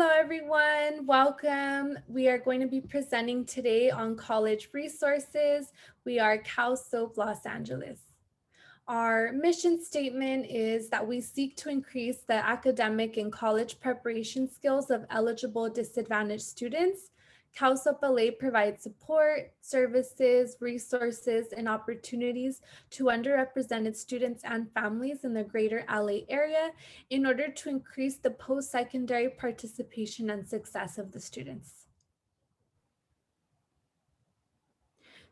Hello, everyone. Welcome. We are going to be presenting today on college resources. We are CALSOAP Los Angeles. Our mission statement is that we seek to increase the academic and college preparation skills of eligible disadvantaged students. CALSOAP LA provides support, services, resources, and opportunities to underrepresented students and families in the greater LA area in order to increase the post-secondary participation and success of the students.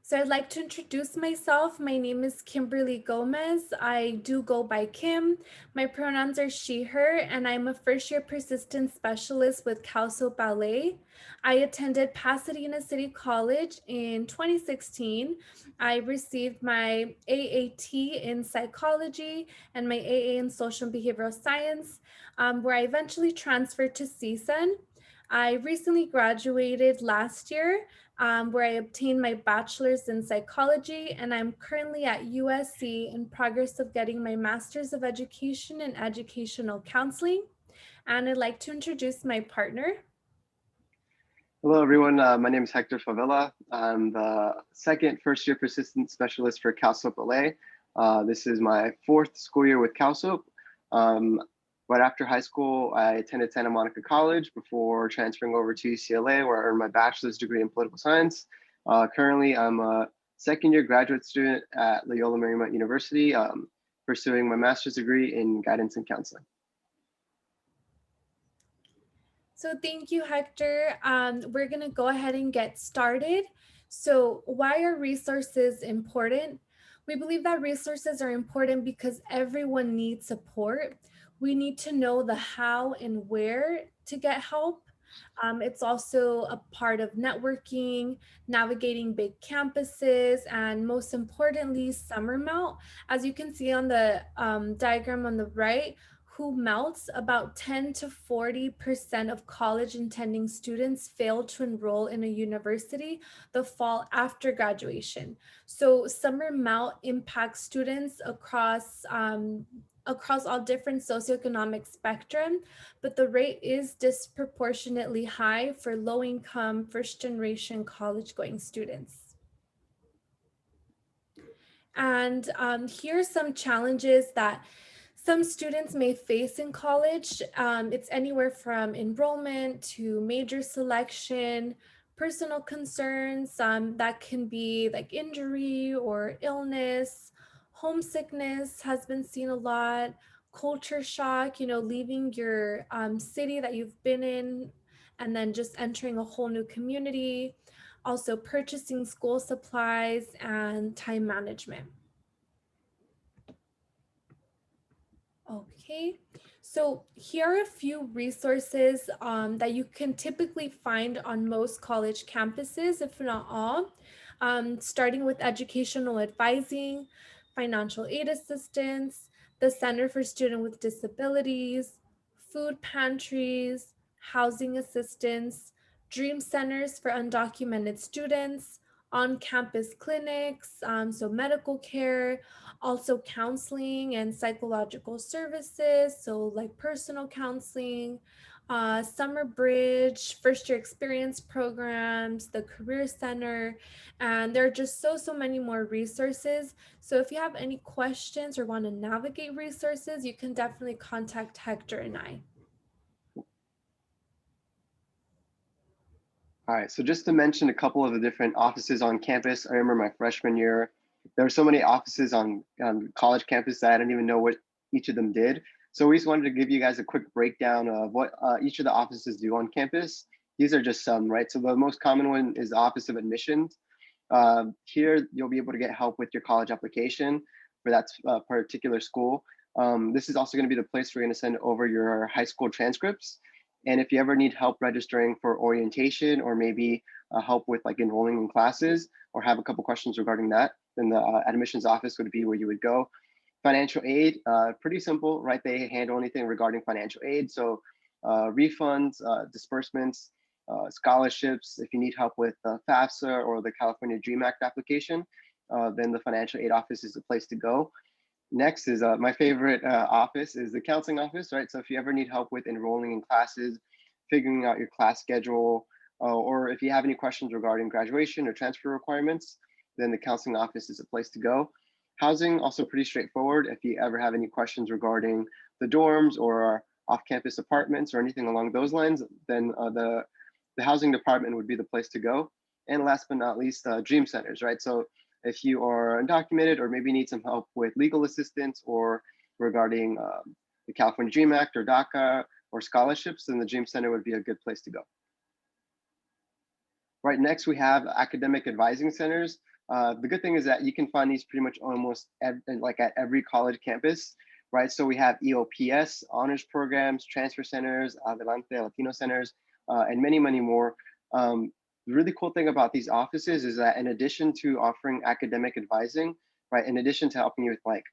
So I'd like to introduce myself. My name is Kimberly Gomez. I do go by Kim. My pronouns are she, her, and I'm a first-year persistence specialist with CALSOAP LA. I attended Pasadena City College in 2016. I received my AAT in psychology and my AA in social and behavioral science, where I eventually transferred to CSUN. I recently graduated last year where I obtained my bachelor's in psychology, and I'm currently at USC in progress of getting my master's of education in educational counseling. And I'd like to introduce my partner. Hello, everyone. My name is Hector Favela. I'm the second first-year persistence specialist for CALSOAP LA. This is my fourth school year with CALSOAP. Right after high school, I attended Santa Monica College before transferring over to UCLA, where I earned my bachelor's degree in political science. Currently, I'm a second-year graduate student at Loyola Marymount University, pursuing my master's degree in guidance and counseling. So thank you, Hector. We're going to go ahead and get started. So why are resources important? We believe that resources are important because everyone needs support. We need to know the how and where to get help. It's also a part of networking, navigating big campuses, and most importantly, summer melt. As you can see on the diagram on the right, who melts, about 10 to 40% of college intending students fail to enroll in a university the fall after graduation. So summer melt impacts students across all different socioeconomic spectrum, but the rate is disproportionately high for low-income, first-generation college-going students. And here are some challenges that some students may face in college. It's anywhere from enrollment to major selection, personal concerns that can be like injury or illness, homesickness has been seen a lot, culture shock, leaving your city that you've been in and then just entering a whole new community, also purchasing school supplies and time management. Okay, so here are a few resources that you can typically find on most college campuses, if not all, starting with educational advising, financial aid assistance, the Center for Students with Disabilities, food pantries, housing assistance, dream centers for undocumented students, on-campus clinics, so medical care, also counseling and psychological services, so like personal counseling, summer bridge, first year experience programs, the career center, and there are just so many more resources. So if you have any questions or want to navigate resources, you can definitely contact Hector and I. All right, so just to mention a couple of the different offices on campus, I remember my freshman year, there were so many offices on college campus that I didn't even know what each of them did. So we just wanted to give you guys a quick breakdown of what each of the offices do on campus. These are just some, right? So the most common one is the Office of Admissions. Here, you'll be able to get help with your college application for that particular school. This is also going to be the place where you're going to send over your high school transcripts. And if you ever need help registering for orientation or maybe help with like enrolling in classes or have a couple questions regarding that, then the admissions office would be where you would go. Financial aid, pretty simple, right? They handle anything regarding financial aid. So refunds, disbursements, scholarships. If you need help with FAFSA or the California DREAM Act application, then the financial aid office is the place to go. Next is my favorite office is the counseling office, right? So if you ever need help with enrolling in classes, figuring out your class schedule, or if you have any questions regarding graduation or transfer requirements, then the counseling office is a place to go. Housing, also pretty straightforward. If you ever have any questions regarding the dorms or off-campus apartments or anything along those lines, then the housing department would be the place to go. And last but not least, dream centers, right? So if you are undocumented or maybe need some help with legal assistance or regarding the California Dream Act or DACA or scholarships, then the Dream Center would be a good place to go. Right, next we have academic advising centers. The good thing is that you can find these pretty much almost like at every college campus, right? So we have EOPS, honors programs, transfer centers, Adelante Latino centers, and many, many more. The really cool thing about these offices is that in addition to offering academic advising, right, in addition to helping you with like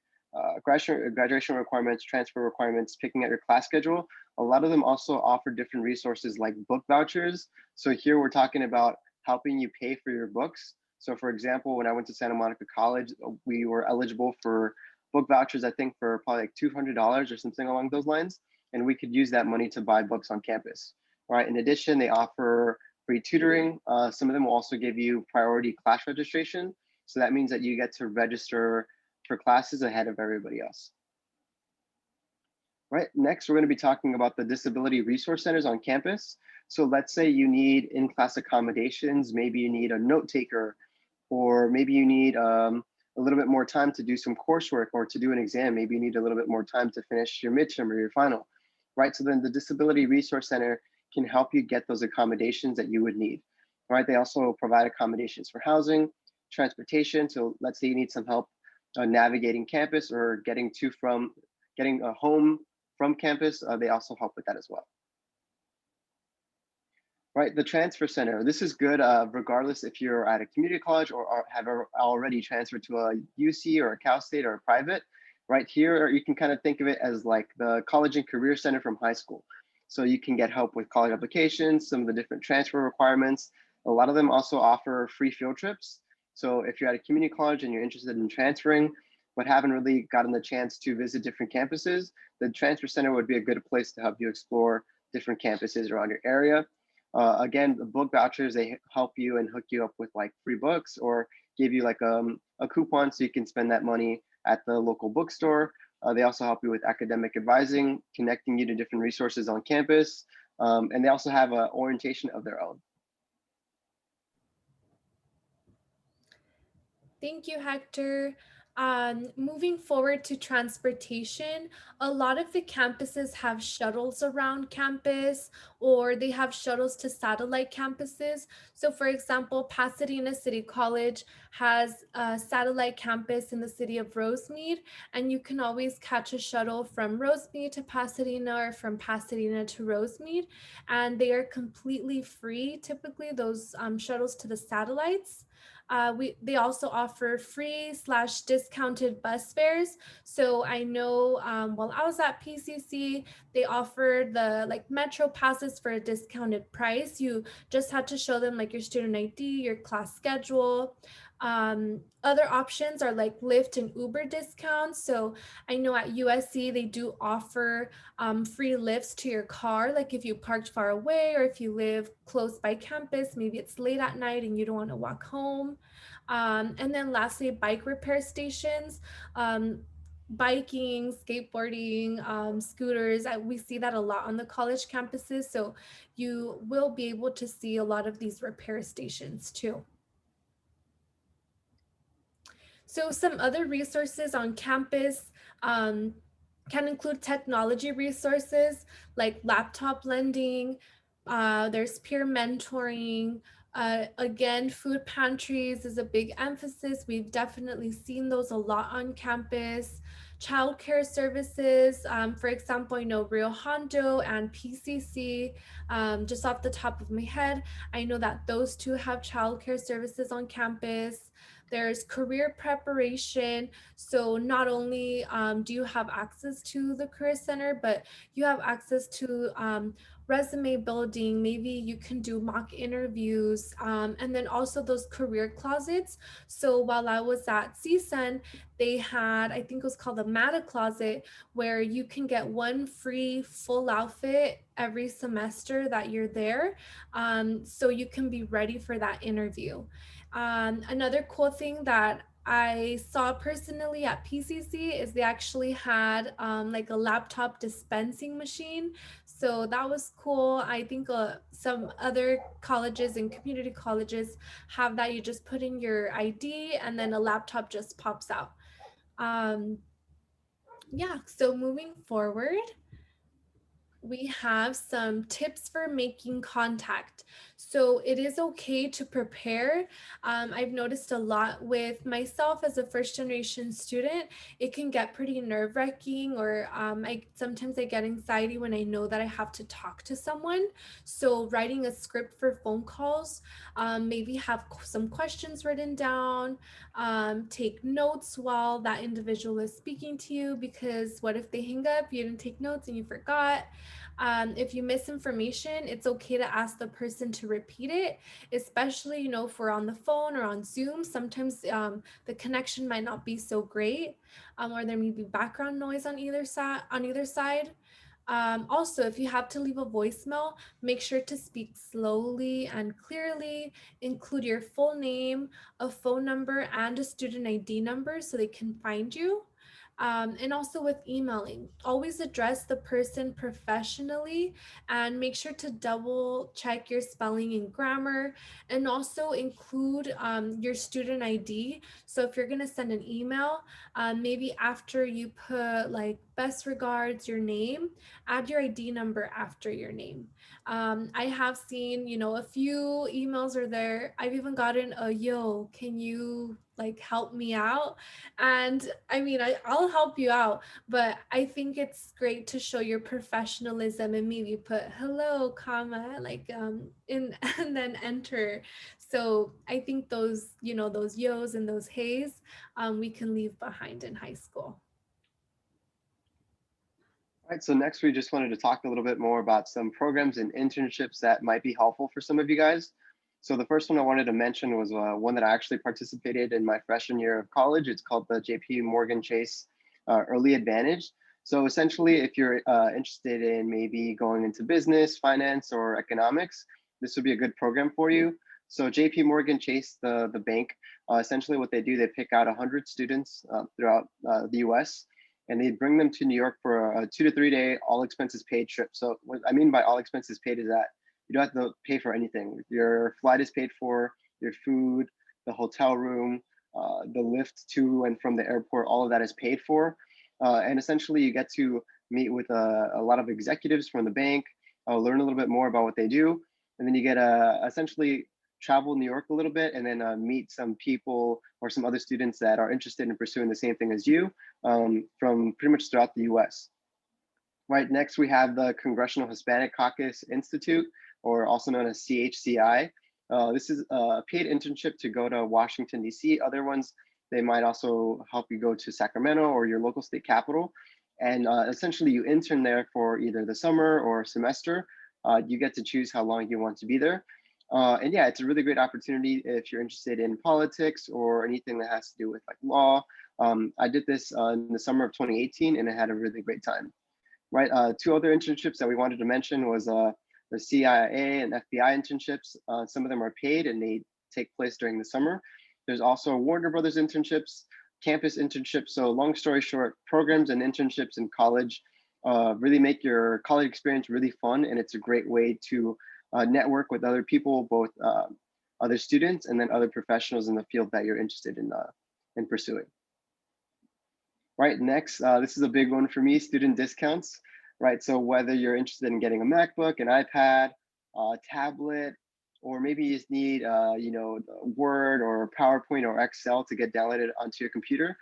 graduation requirements, transfer requirements, picking out your class schedule, a lot of them also offer different resources like book vouchers. So here we're talking about helping you pay for your books. So for example, when I went to Santa Monica College, we were eligible for book vouchers, I think for probably like $200 or something along those lines. And we could use that money to buy books on campus, right? In addition, they offer free tutoring. Some of them will also give you priority class registration. So that means that you get to register for classes ahead of everybody else. Right, next we're going to be talking about the disability resource centers on campus. So let's say you need in-class accommodations, maybe you need a note taker, or maybe you need a little bit more time to do some coursework or to do an exam. Maybe you need a little bit more time to finish your midterm or your final, right? So then the Disability Resource Center can help you get those accommodations that you would need, right? They also provide accommodations for housing, transportation. So let's say you need some help navigating campus or getting home from campus, they also help with that as well. Right, the transfer center. This is good regardless if you're at a community college or have already transferred to a UC or a Cal State or a private. Right here, you can kind of think of it as like the college and career center from high school. So you can get help with college applications, some of the different transfer requirements. A lot of them also offer free field trips. So if you're at a community college and you're interested in transferring, but haven't really gotten the chance to visit different campuses, the transfer center would be a good place to help you explore different campuses around your area. Again, the book vouchers, they help you and hook you up with like free books or give you like a coupon so you can spend that money at the local bookstore. They also help you with academic advising, connecting you to different resources on campus. And they also have an orientation of their own. Thank you, Hector. Moving forward to transportation, a lot of the campuses have shuttles around campus or they have shuttles to satellite campuses. So, for example, Pasadena City College has a satellite campus in the city of Rosemead, and you can always catch a shuttle from Rosemead to Pasadena or from Pasadena to Rosemead, and they are completely free, typically, those shuttles to the satellites. They also offer free slash discounted bus fares. So I know while I was at PCC, they offered the like metro passes for a discounted price. You just had to show them like your student ID, your class schedule. Other options are like Lyft and Uber discounts. So I know at USC they do offer free lifts to your car. Like if you parked far away or if you live close by campus, maybe it's late at night and you don't want to walk home. And then lastly, bike repair stations. Biking, skateboarding, scooters. We see that a lot on the college campuses. So you will be able to see a lot of these repair stations too. So some other resources on campus can include technology resources like laptop lending. There's peer mentoring. Again, food pantries is a big emphasis. We've definitely seen those a lot on campus. Childcare services, for example, I know Rio Hondo and PCC. Just off the top of my head, I know that those two have childcare services on campus. There's career preparation. So not only do you have access to the career center, but you have access to resume building. Maybe you can do mock interviews, and then also those career closets. So while I was at CSUN, they had, I think it was called the Mata Closet, where you can get one free full outfit every semester that you're there. So you can be ready for that interview. Another cool thing that I saw personally at PCC is they actually had like a laptop dispensing machine. So that was cool. I think some other colleges and community colleges have that. You just put in your ID and then a laptop just pops out. Um, yeah, so moving forward, we have some tips for making contact. So it is okay to prepare. I've noticed a lot with myself as a first generation student, it can get pretty nerve wracking, or sometimes I get anxiety when I know that I have to talk to someone. So writing a script for phone calls, maybe have some questions written down, take notes while that individual is speaking to you, because what if they hang up, you didn't take notes and you forgot. If you miss information, it's okay to ask the person to repeat it, especially, if we're on the phone or on Zoom. Sometimes the connection might not be so great, or there may be background noise on either side. Also, if you have to leave a voicemail, make sure to speak slowly and clearly. Include your full name, a phone number, and a student ID number so they can find you. And also with emailing, always address the person professionally and make sure to double check your spelling and grammar, and also include your student ID. So if you're going to send an email, maybe after you put like best regards, your name, add your ID number after your name. I have seen, a few emails are there. I've even gotten a yo, can you like help me out? And I mean, I'll help you out, but I think it's great to show your professionalism and maybe put hello, comma, like in and then enter. So I think those, those yos and those heys, we can leave behind in high school. All right, so next we just wanted to talk a little bit more about some programs and internships that might be helpful for some of you guys. So the first one I wanted to mention was one that I actually participated in my freshman year of college. It's called the JP Morgan Chase Early Advantage. So essentially, if you're interested in maybe going into business, finance, or economics, this would be a good program for you. So JP Morgan Chase, the bank, essentially what they do, they pick out 100 students throughout the US, and they bring them to New York for a 2 to 3 day all expenses paid trip. So what I mean by all expenses paid is that you don't have to pay for anything. Your flight is paid for, your food, the hotel room, the lift to and from the airport, all of that is paid for. And essentially you get to meet with a lot of executives from the bank, learn a little bit more about what they do. And then you get essentially travel New York a little bit, and then meet some people or some other students that are interested in pursuing the same thing as you, from pretty much throughout the US. Right, next we have the Congressional Hispanic Caucus Institute, or also known as CHCI. This is a paid internship to go to Washington, D.C. Other ones, they might also help you go to Sacramento or your local state capital. And essentially you intern there for either the summer or semester. You get to choose how long you want to be there. And yeah, it's a really great opportunity if you're interested in politics or anything that has to do with like law. I did this in the summer of 2018, and I had a really great time. Right, two other internships that we wanted to mention was the CIA and FBI internships. Some of them are paid and they take place during the summer. There's also Warner Brothers internships, campus internships. So long story short, programs and internships in college really make your college experience really fun, and it's a great way to network with other people, both other students and then other professionals in the field that you're interested in pursuing. Right, next, this is a big one for me, student discounts. Right, so whether you're interested in getting a MacBook, an iPad, a tablet, or maybe you just need Word or PowerPoint or Excel to get downloaded onto your computer.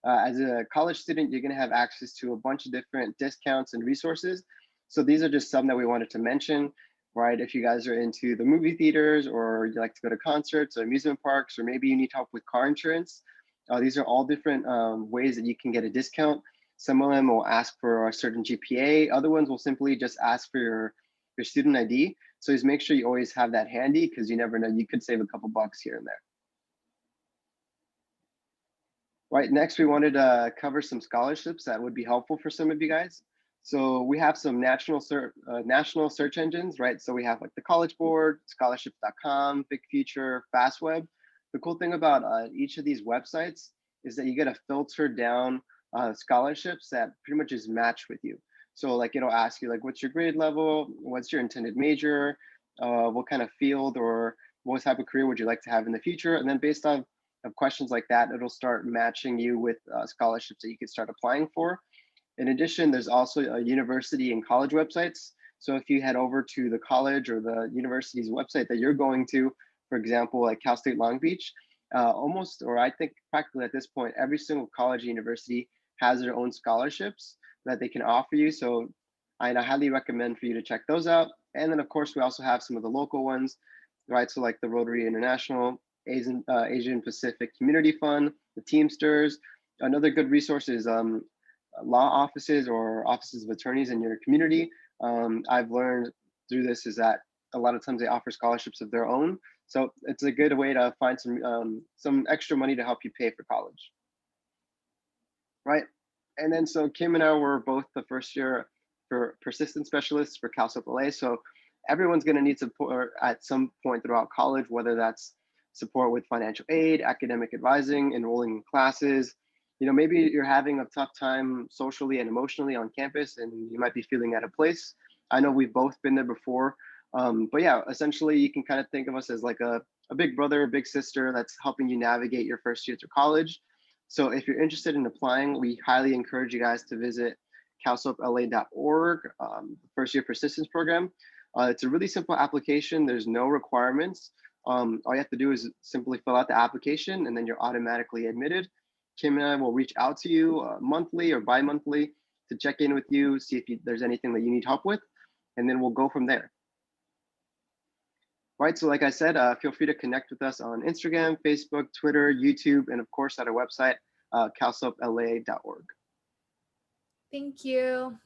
As a college student, you're going to have access to a bunch of different discounts and resources. So these are just some that we wanted to mention. Right, if you guys are into the movie theaters, or you like to go to concerts or amusement parks, or maybe you need help with car insurance, these are all different ways that you can get a discount. Some of them will ask for a certain GPA. Other ones will simply just ask for your your student ID. So just make sure you always have that handy, because you never know, you could save a couple bucks here and there. Right, next we wanted to cover some scholarships that would be helpful for some of you guys. So we have some national search engines, right? So we have like the College Board, scholarships.com, Big Future, FastWeb. The cool thing about each of these websites is that you get a filtered down scholarships that pretty much is matched with you. So like it'll ask you like, what's your grade level? What's your intended major? What kind of field or what type of career would you like to have in the future? And then based on of questions like that, it'll start matching you with scholarships that you can start applying for. In addition, there's also university and college websites. So if you head over to the college or the university's website that you're going to, for example, like Cal State Long Beach, almost, or I think practically at this point, every single college and university has their own scholarships that they can offer you. So I highly recommend for you to check those out. And then of course, we also have some of the local ones, right? So like the Rotary International, Asian Pacific Community Fund, the Teamsters. Another good resource is law offices or offices of attorneys in your community. I've learned through this is that a lot of times they offer scholarships of their own. So it's a good way to find some extra money to help you pay for college, right? And then so Kim and I were both the first year for persistence specialists for CalSOAP LA. So everyone's going to need support at some point throughout college, whether that's support with financial aid, academic advising, enrolling in classes. You know, maybe you're having a tough time socially and emotionally on campus and you might be feeling out of place. I know we've both been there before. But yeah, essentially you can kind of think of us as like a big brother, a big sister that's helping you navigate your first year through college. So if you're interested in applying, we highly encourage you guys to visit calsoapla.org, first year persistence program. It's a really simple application. There's no requirements. All you have to do is simply fill out the application and then you're automatically admitted. Kim and I will reach out to you monthly or bi-monthly to check in with you, see if there's anything that you need help with, and then we'll go from there. Right, so like I said, feel free to connect with us on Instagram, Facebook, Twitter, YouTube, and of course at our website, calsoapla.org. Thank you.